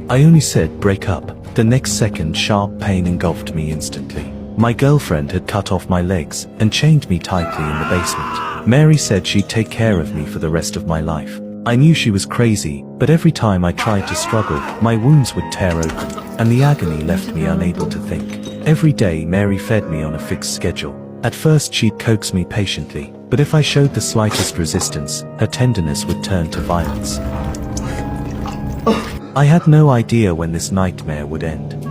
I only said, break up. The next second, sharp pain engulfed me instantly. My girlfriend had cut off my legs and chained me tightly in the basement. Mary said she'd take care of me for the rest of my life. I knew she was crazy, but every time I tried to struggle, my wounds would tear open, and the agony left me unable to think. Every day, Mary fed me on a fixed schedule. At first she'd coax me patiently, but if I showed the slightest resistance, her tenderness would turn to violence. I had no idea when this nightmare would end.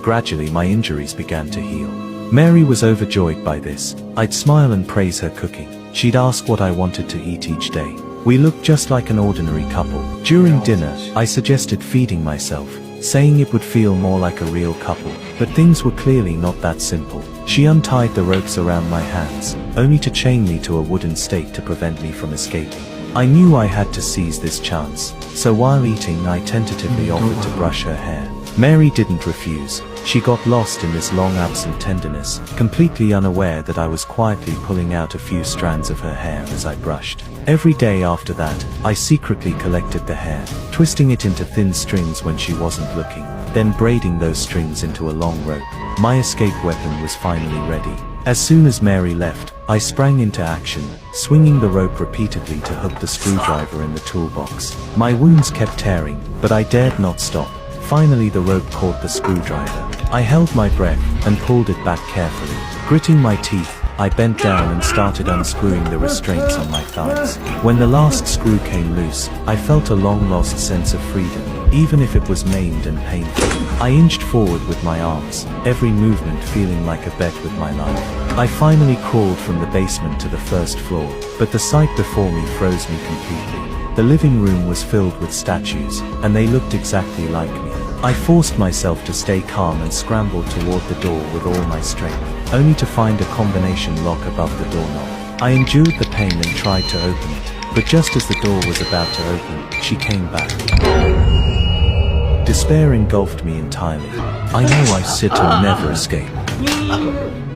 Gradually my injuries began to heal. Mary was overjoyed by this. I'd smile and praise her cooking. She'd ask what I wanted to eat each day. We looked just like an ordinary couple. During dinner, I suggested feeding myself, saying it would feel more like a real couple. But things were clearly not that simple. She untied the ropes around my hands, only to chain me to a wooden stake to prevent me from escaping. I knew I had to seize this chance, so while eating I tentatively offered to brush her hair. Mary didn't refuse. She got lost in this long-absent tenderness, completely unaware that I was quietly pulling out a few strands of her hair as I brushed. Every day after that, I secretly collected the hair, twisting it into thin strings when she wasn't looking, then braiding those strings into a long rope. My escape weapon was finally ready. As soon as Mary left, I sprang into action, swinging the rope repeatedly to hook the screwdriver in the toolbox. My wounds kept tearing, but I dared not stop. Finally the rope caught the screwdriver. I held my breath and pulled it back carefully. Gritting my teeth, I bent down and started unscrewing the restraints on my thighs. When the last screw came loose, I felt a long-lost sense of freedom, even if it was maimed and painful. I inched forward with my arms, every movement feeling like a bet with my life. I finally crawled from the basement to the first floor, but the sight before me froze me completely. The living room was filled with statues, and they looked exactly like me. I forced myself to stay calm and scrambled toward the door with all my strength, only to find a combination lock above the doorknob. I endured the pain and tried to open it, but just as the door was about to open, she came back. Despair engulfed me entirely. I know I sit or never escape.